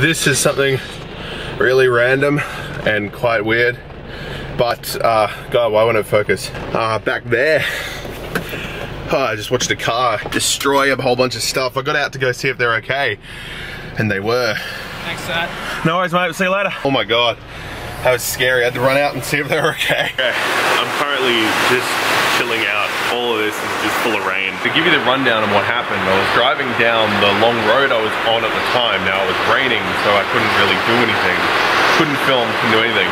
This is something really random and quite weird, but God, why won't it focus? Back there, I just watched a car destroy a whole bunch of stuff. I got out to go see if they're okay, and they were. Thanks, Dad. No worries, mate. See you later. Oh my God, that was scary. I had to run out and see if they were okay. I'm currently just chilling out. All of this is just full of rain. To give you the rundown of what happened, I was driving down the long road I was on at the time. Now it was raining, so I couldn't really do anything. Couldn't film, couldn't do anything.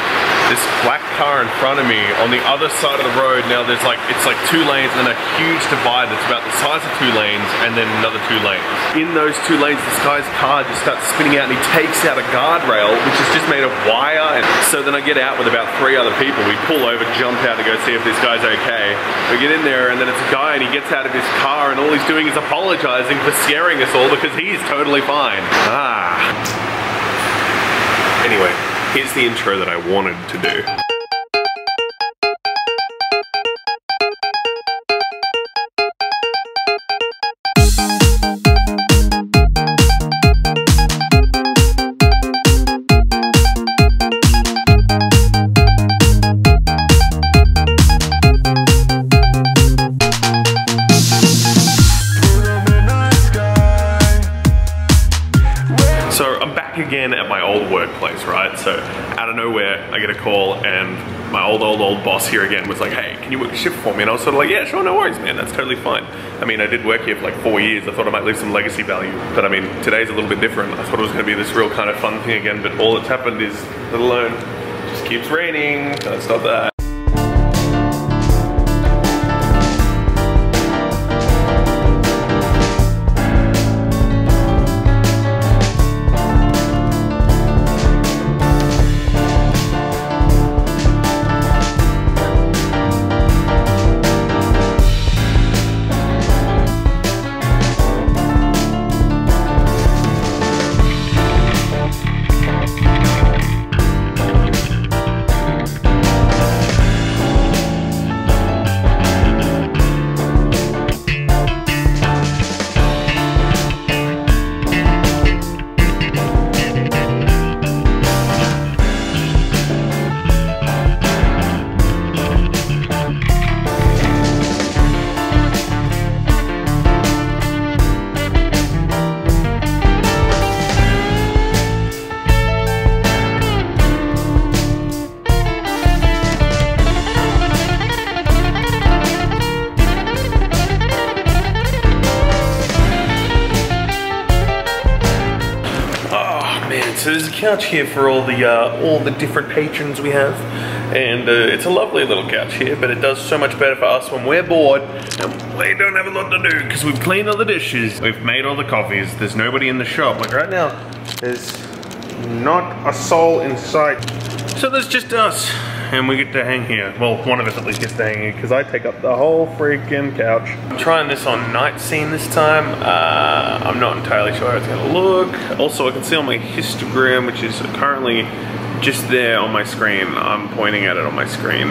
This black car in front of me on the other side of the road, now there's like, it's like 2 lanes and then a huge divide that's about the size of 2 lanes and then another 2 lanes. In those 2 lanes, this guy's car just starts spinning out and he takes out a guardrail, which is just made of wire. And so then I get out with about 3 other people. We pull over, jump out to go see if this guy's okay. We get in there and then it's a guy and he gets out of his car and all he's doing is apologizing for scaring us all because he's totally fine. Anyway, here's the intro that I wanted to do. Again at my old workplace, right? So out of nowhere I get a call and my old boss here again was like, hey, can you work a shift for me? And I was sort of like, yeah, sure, no worries, man, that's totally fine. I mean, I did work here for like 4 years. I thought I might leave some legacy value, but I mean, today's a little bit different. I thought it was going to be this real kind of fun thing again, but all that's happened is, let alone, just keeps raining. Can't stop that. So there's a couch here for all the different patrons we have, and it's a lovely little couch here, but it does so much better for us when we're bored and we don't have a lot to do because we've cleaned all the dishes, we've made all the coffees, there's nobody in the shop. Like right now, there's not a soul in sight. So there's just us, and we get to hang here. Well, one of us at least gets to hang here because I take up the whole freaking couch. I'm trying this on night scene this time. I'm not entirely sure how it's gonna look. Also, I can see on my histogram, which is currently just there on my screen. I'm pointing at it on my screen,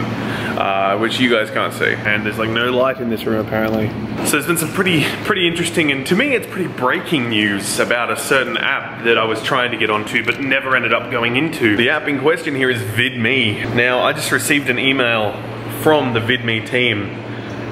which you guys can't see. And there's like no light in this room apparently. So there's been some pretty interesting, and to me it's pretty breaking news about a certain app that I was trying to get onto but never ended up going into. The app in question here is VidMe. Now I just received an email from the VidMe team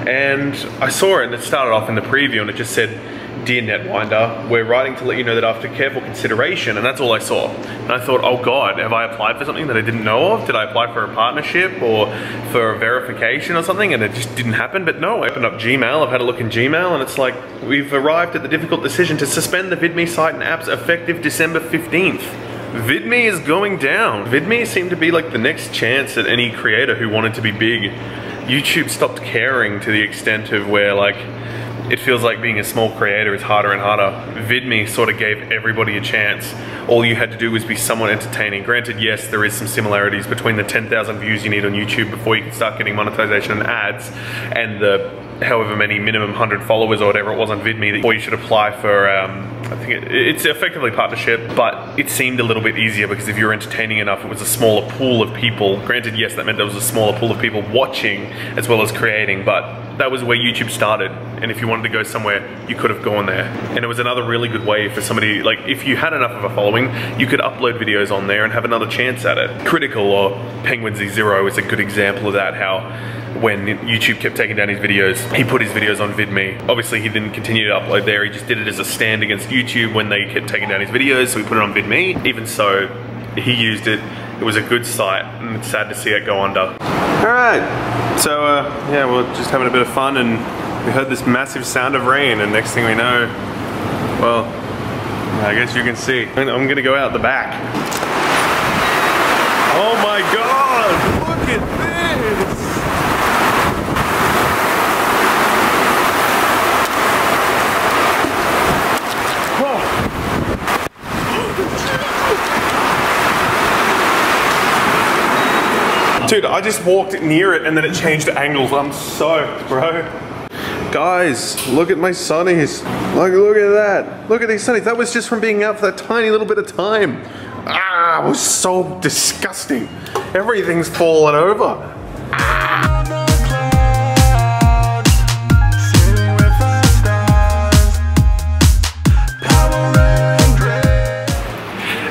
and I saw it and it started off in the preview and it just said, "Dear Netwinder, we're writing to let you know that after careful consideration," and that's all I saw. And I thought, oh God, have I applied for something that I didn't know of? Did I apply for a partnership or for a verification or something and it just didn't happen? But no, I opened up Gmail, I've had a look in Gmail and it's like, we've arrived at the difficult decision to suspend the VidMe site and apps effective December 15th. VidMe is going down. VidMe seemed to be like the next chance at any creator who wanted to be big. YouTube stopped caring to the extent of where like, it feels like being a small creator is harder and harder. VidMe sort of gave everybody a chance. All you had to do was be somewhat entertaining. Granted, yes, there is some similarities between the 10,000 views you need on YouTube before you can start getting monetization and ads, and the however many minimum 100 followers or whatever it was on VidMe, or you should apply for, I think it's effectively partnership, but it seemed a little bit easier because if you're entertaining enough, it was a smaller pool of people. Granted, yes, that meant there was a smaller pool of people watching as well as creating, but that was where YouTube started. And if you wanted to go somewhere, you could have gone there. And it was another really good way for somebody, like if you had enough of a following, you could upload videos on there and have another chance at it. Critical or Penguin Z0 is a good example of that, how when YouTube kept taking down his videos, he put his videos on VidMe. Obviously he didn't continue to upload there, he just did it as a stand against YouTube when they kept taking down his videos, so he put it on VidMe. Even so, he used it. It was a good site, and it's sad to see it go under. Alright, so yeah, we're just having a bit of fun, and we heard this massive sound of rain, and next thing we know, well, I guess you can see. I'm gonna go out the back. Oh my god, look at this! Dude, I just walked near it and then it changed angles. I'm soaked, bro. Guys, look at my sunnies. Look at that. Look at these sunnies. That was just from being out for that tiny little bit of time. Ah, it was so disgusting. Everything's fallen over.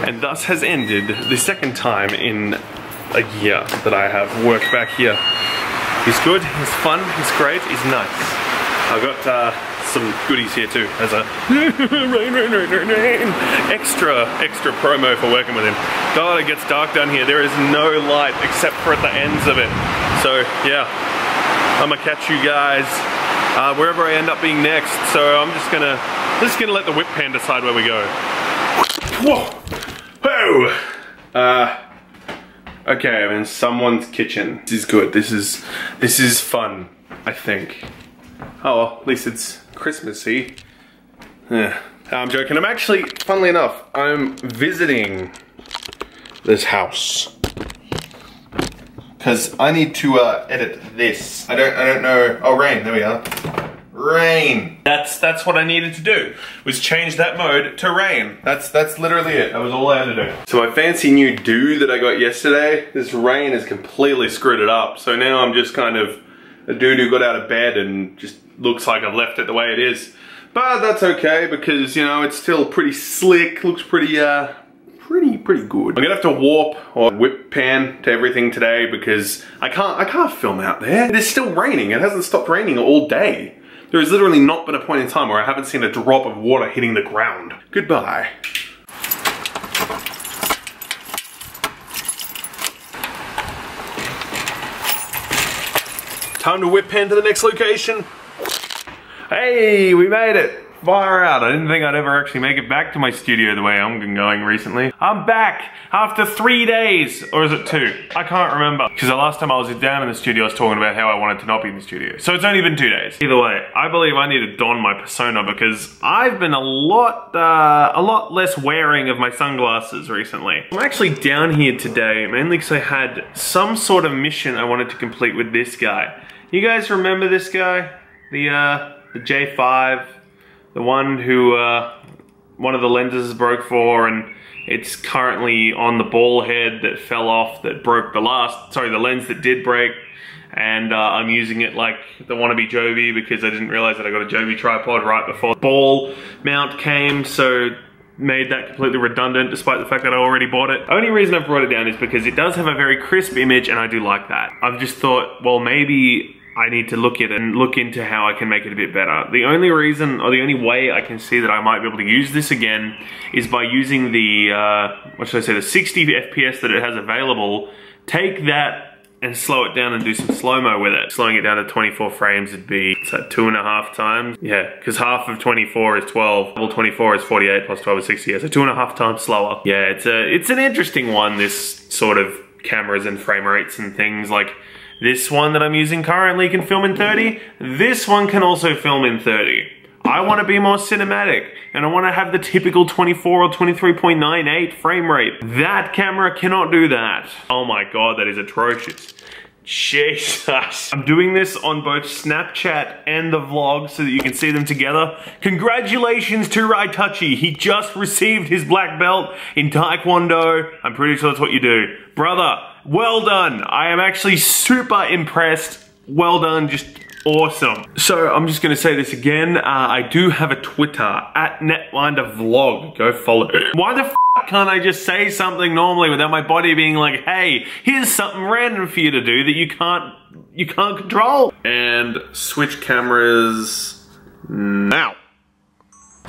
And thus has ended the second time in a year that I have worked back here. He's good, he's fun, he's great, he's nice. I've got some goodies here too, as a rain, extra promo for working with him. God, it gets dark down here. There is no light except for at the ends of it. So yeah, I'm gonna catch you guys wherever I end up being next. So I'm just gonna let the whip pan decide where we go. Whoa! Whoa! Okay, I'm in someone's kitchen. This is good. This is fun, I think. Oh, well, at least it's Christmassy. Yeah. I'm joking. I'm actually, funnily enough, I'm visiting this house. Cause I need to edit this. I don't know. Oh, rain. There we are. Rain. That's what I needed to do, was change that mode to rain. That's literally it. That was all I had to do. So my fancy new do that I got yesterday, this rain has completely screwed it up. So now I'm just kind of a dude who got out of bed and just looks like I've left it the way it is. But that's okay, because you know, it's still pretty slick, looks pretty pretty good. I'm gonna have to warp or whip pan to everything today because I can't film out there. It is still raining. It hasn't stopped raining all day. There has literally not been a point in time where I haven't seen a drop of water hitting the ground. Goodbye. Time to whip pan to the next location. Hey, we made it. Far out. I didn't think I'd ever actually make it back to my studio the way I'm going recently. I'm back after 3 days, or is it 2? I can't remember. Because the last time I was down in the studio, I was talking about how I wanted to not be in the studio. So it's only been 2 days. Either way, I believe I need to don my persona because I've been a lot less wearing of my sunglasses recently. I'm actually down here today, mainly because I had some sort of mission I wanted to complete with this guy. You guys remember this guy? The J5? The one who one of the lenses broke for, and it's currently on the ball head that fell off that broke the lens that did break, and I'm using it like the wannabe Jovi because I didn't realize that I got a Jovi tripod right before the ball mount came, so made that completely redundant despite the fact that I already bought it. The only reason I brought it down is because it does have a very crisp image and I do like that. I've just thought, well, maybe I need to look at it and look into how I can make it a bit better. The only reason, or the only way I can see that I might be able to use this again is by using the, what should I say, the 60 FPS that it has available, take that and slow it down and do some slow-mo with it. Slowing it down to 24 frames would be, what's that, 2.5 times? Yeah, because half of 24 is 12, double 24 is 48 plus 12 is 60, yeah, so 2.5 times slower. Yeah, it's an interesting one, this sort of cameras and frame rates and things. Like, this one that I'm using currently can film in 30. This one can also film in 30. I want to be more cinematic, and I want to have the typical 24 or 23.98 frame rate. That camera cannot do that. Oh my god, that is atrocious. Jesus. I'm doing this on both Snapchat and the vlog so that you can see them together. Congratulations to Raitachi. He just received his black belt in Taekwondo. I'm pretty sure that's what you do. Brother, well done. I am actually super impressed. Well done, just Awesome. So I'm just gonna say this again. I do have a Twitter, at Netwinder Vlog. Go follow it. Why the f can't I just say something normally without my body being like, hey, here's something random for you to do that you can't control? And switch cameras now.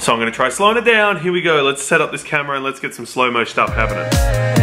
So I'm gonna try slowing it down. Here we go. Let's set up this camera and let's get some slow-mo stuff happening.